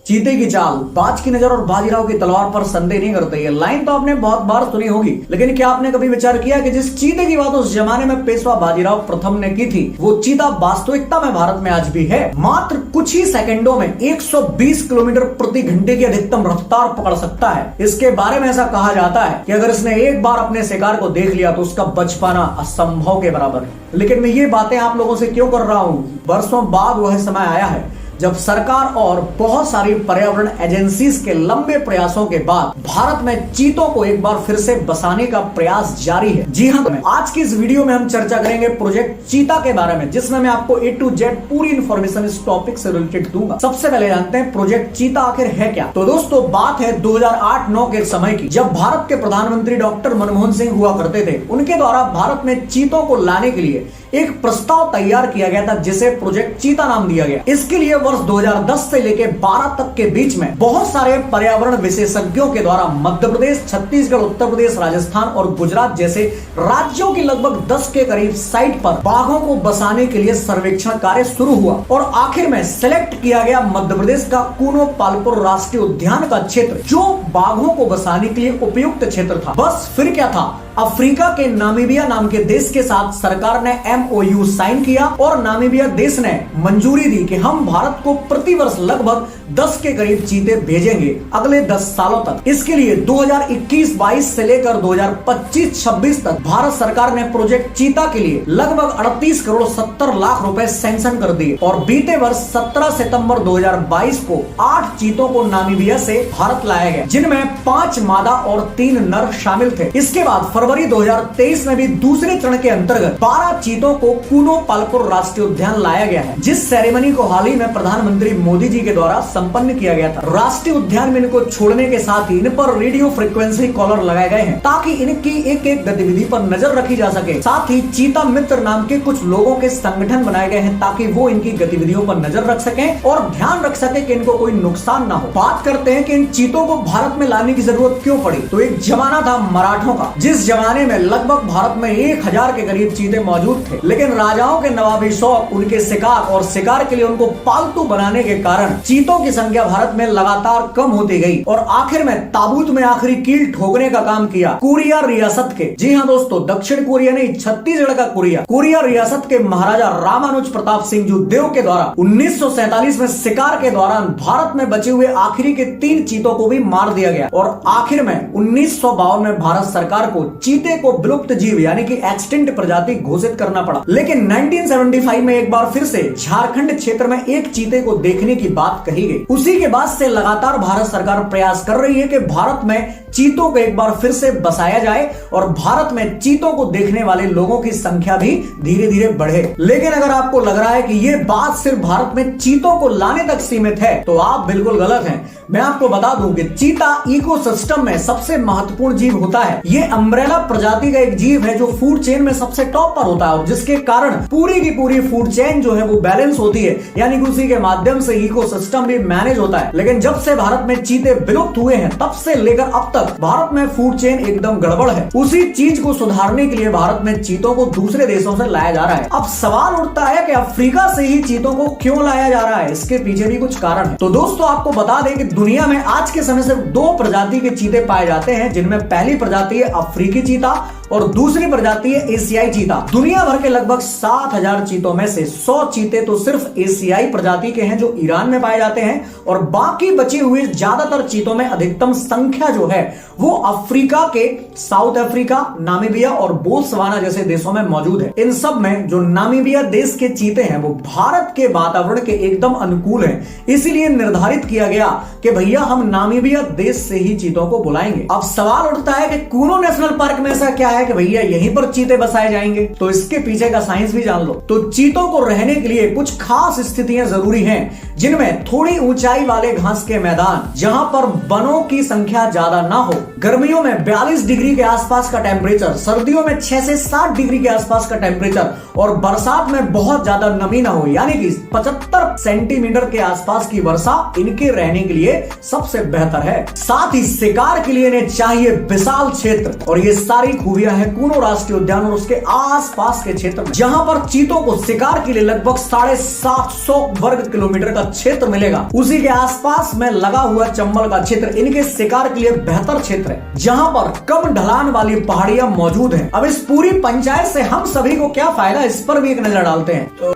चीते की चाल, बाज की नजर और बाजीराव की तलवार पर संदेह नहीं करते। ये लाइन तो आपने बहुत बार सुनी होगी, लेकिन क्या आपने कभी विचार किया कि जिस चीते की बात उस जमाने में पेशवा बाजीराव प्रथम ने की थी, वो चीता वास्तविकता में भारत में आज भी है। मात्र कुछ ही सेकंडों में 120 किलोमीटर प्रति घंटे की अधिकतम रफ्तार पकड़ सकता है। इसके बारे में ऐसा कहा जाता है कि अगर इसने एक बार अपने शिकार को देख लिया तो उसका बच पाना असंभव के बराबर है। लेकिन मैं ये बातें आप लोगों से क्यों कर रहा हूं? वर्षों बाद वह समय आया है जब सरकार और बहुत सारी पर्यावरण एजेंसीज के लंबे प्रयासों के बाद भारत में चीतों को एक बार फिर से बसाने का प्रयास जारी है। जी हाँ, आज की इस वीडियो में हम चर्चा करेंगे प्रोजेक्ट चीता के बारे में, जिसमें मैं आपको A to Z पूरी इंफॉर्मेशन इस टॉपिक से रिलेटेड दूंगा। सबसे पहले जानते हैं प्रोजेक्ट चीता आखिर है क्या। तो दोस्तों, बात है 2008-9 के समय की, जब भारत के प्रधानमंत्री डॉक्टर मनमोहन सिंह हुआ करते थे। उनके द्वारा भारत में चीतों को लाने के लिए एक प्रस्ताव तैयार किया गया था, जिसे प्रोजेक्ट चीता नाम दिया गया। इसके लिए वर्ष 2010 से लेकर 12 तक के बीच में बहुत सारे पर्यावरण विशेषज्ञों के द्वारा मध्य प्रदेश, छत्तीसगढ़, उत्तर प्रदेश, राजस्थान और गुजरात जैसे राज्यों की लगभग 10 के करीब साइट पर बाघों को बसाने के लिए सर्वेक्षण कार्य शुरू हुआ और आखिर में सिलेक्ट किया गया मध्य प्रदेश का कूनो पालपुर राष्ट्रीय उद्यान का क्षेत्र, जो बाघों को बसाने के लिए उपयुक्त क्षेत्र था। बस फिर क्या था, अफ्रीका के नामीबिया नाम के देश के साथ सरकार ने MOU साइन किया और नामीबिया देश ने मंजूरी दी कि हम भारत को प्रतिवर्ष लगभग 10 के करीब चीते भेजेंगे अगले 10 सालों तक। इसके लिए 2021-22 से लेकर 2025-26 तक भारत सरकार ने प्रोजेक्ट चीता के लिए लगभग 38 करोड़ 70 लाख रुपए सैंक्शन कर दिए और बीते वर्ष 17 सितंबर 2022 को 8 चीतों को नामीबिया से भारत लाया गया, जिनमें 5 मादा और 3 नर शामिल थे। इसके बाद फरवरी 2023 में भी दूसरे चरण के अंतर्गत 12 चीतों को कूनो पालपुर राष्ट्रीय उद्यान लाया गया है, जिस सेरेमनी को हाल ही में प्रधानमंत्री मोदी जी के द्वारा संपन्न किया गया था। राष्ट्रीय उद्यान में इनको छोड़ने के साथ ही इन पर रेडियो फ्रीक्वेंसी कॉलर लगाए गए हैं, ताकि इनकी एक एक गतिविधि पर नजर रखी जा सके। साथ ही चीता मित्र नाम के कुछ लोगों के संगठन बनाए गए हैं, ताकि वो इनकी गतिविधियों पर नजर रख सके और ध्यान रख सके कि इनको कोई नुकसान ना हो। बात करते हैं कि इन चीतों को भारत में लाने की जरूरत क्यों पड़ी। तो एक जमाना था मराठों का, जिस जमाने में लगभग भारत में 1000 के करीब चीते मौजूद थे, लेकिन राजाओं के नवाबी शौक, उनके शिकार और शिकार के लिए उनको पालतू बनाने के कारण चीतों की संख्या भारत में लगातार कम होती गई और आखिर में ताबूत में आखिरी कील ठोकने का काम किया कोरिया रियासत के। जी हाँ दोस्तों, दक्षिण कोरिया नहीं, छत्तीसगढ़ का कोरिया रियासत के महाराजा रामानुज प्रताप सिंह देव के द्वारा 1947 में शिकार के दौरान भारत में बचे हुए आखिरी के 3 चीतों को भी मार दिया गया और आखिर में 1952 में भारत सरकार को चीते को विलुप्त जीव यानी कि एक्सटिंक्ट प्रजाति घोषित करना पड़ा। लेकिन 1975 में एक बार फिर से झारखंड क्षेत्र में एक चीते को देखने की बात कही गई। उसी के बाद से लगातार भारत सरकार प्रयास कर रही है कि भारत में चीतों को एक बार फिर से बसाया जाए और भारत में चीतों को देखने वाले लोगों की संख्या भी धीरे धीरे बढ़े। लेकिन अगर आपको लग रहा है कि ये बात सिर्फ भारत में चीतों को लाने तक सीमित है, तो आप बिल्कुल गलत हैं। मैं आपको बता दूं कि चीता इकोसिस्टम में सबसे महत्वपूर्ण जीव होता है। ये अम्ब्रेला प्रजाति का एक जीव है जो फूड चेन में सबसे टॉप पर होता है और जिसके कारण पूरी की पूरी फूड चेन जो है वो बैलेंस होती है, यानी कि उसी के माध्यम से इकोसिस्टम भी मैनेज होता है। लेकिन जब से भारत में चीते विलुप्त हुए हैं, तब से लेकर अब तक भारत में फूड चेन एकदम गड़बड़ है। उसी चीज को सुधारने के लिए भारत में चीतों को दूसरे देशों से लाया जा रहा है। अब सवाल उठता है कि अफ्रीका से ही चीतों को क्यों लाया जा रहा है। इसके पीछे भी कुछ कारण है। तो दोस्तों, आपको बता दें कि दुनिया में आज के समय सिर्फ 2 प्रजाति के चीते पाए जाते हैं, जिनमें पहली प्रजाति है अफ्रीकी चीता और दूसरी प्रजाति है एशियाई चीता। दुनिया भर के लगभग 7000 चीतों में से 100 चीते तो सिर्फ एशियाई प्रजाति के हैं, जो ईरान में पाए जाते हैं, और बाकी बचे हुए ज्यादातर चीतों में अधिकतम संख्या जो है वो अफ्रीका के साउथ अफ्रीका, नामीबिया और बोत्सवाना जैसे देशों में मौजूद है। इन सब में जो नामीबिया देश के चीते हैं वो भारत के वातावरण के एकदम अनुकूल हैं, इसीलिए निर्धारित किया गया कि भैया हम नामीबिया देश से ही चीतों को बुलाएंगे। अब सवाल उठता है कि कूनो नेशनल पार्क में ऐसा क्या है कि भैया यहीं पर चीते बसाए जाएंगे। तो इसके पीछे का साइंस भी जान लो। तो चीतों को रहने के लिए कुछ खास स्थितियां जरूरी हैं, जिनमें थोड़ी ऊंचाई वाले घास के मैदान, जहां पर वनों की संख्या ज्यादा ना हो। गर्मियों में 42 डिग्री के आसपास का टेम्परेचर, सर्दियों में 6 से 7 डिग्री के आसपास का टेम्परेचर और बरसात में बहुत ज्यादा नमी ना हो, यानी कि 75 सेंटीमीटर के आसपास की वर्षा इनके रहने के लिए सबसे बेहतर है। साथ ही शिकार के लिए इन्हें चाहिए विशाल क्षेत्र, और ये सारी खूबियां हैं कूनो राष्ट्रीय उद्यान और उसके आसपास के क्षेत्र में, जहां पर चीतों को शिकार के लिए लगभग 750 वर्ग किलोमीटर का क्षेत्र मिलेगा। उसी के आसपास में लगा हुआ चंबल का क्षेत्र इनके शिकार के लिए बेहतर क्षेत्र है, जहां पर कम ढलान वाली पहाड़ियां मौजूद हैं। अब इस पूरी पंचायत से हम सभी को क्या फायदा, इस पर भी एक नजर डालते हैं।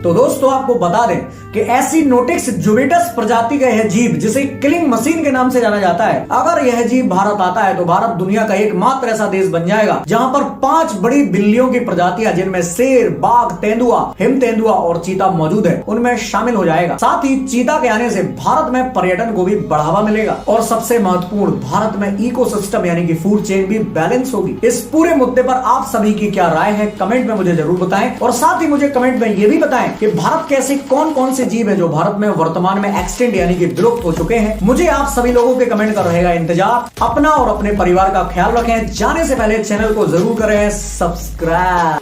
तो दोस्तों आपको बता दें कि ऐसी नोटिक्स जुबिटस प्रजाति का यह जीव, जिसे किलिंग मशीन के नाम से जाना जाता है, अगर यह जीव भारत आता है तो भारत दुनिया का एकमात्र ऐसा देश बन जाएगा जहां पर 5 बड़ी बिल्लियों की प्रजातियां, जिनमें शेर, बाघ, तेंदुआ, हिम तेंदुआ और चीता मौजूद है, उनमें शामिल हो जाएगा। साथ ही चीता के आने से भारत में पर्यटन को भी बढ़ावा मिलेगा और सबसे महत्वपूर्ण, भारत में इकोसिस्टम यानी कि फूड चेन भी बैलेंस होगी। इस पूरे मुद्दे पर आप सभी की क्या राय है, कमेंट में मुझे जरूर बताएं, और साथ ही मुझे कमेंट में यह भी बताएं कि भारत के ऐसे कौन कौन से जीव है जो भारत में वर्तमान में एक्सटेंट यानी कि विलुप्त हो चुके हैं। मुझे आप सभी लोगों के कमेंट का रहेगा इंतजार। अपना और अपने परिवार का ख्याल रखें। जाने से पहले चैनल को जरूर करें सब्सक्राइब।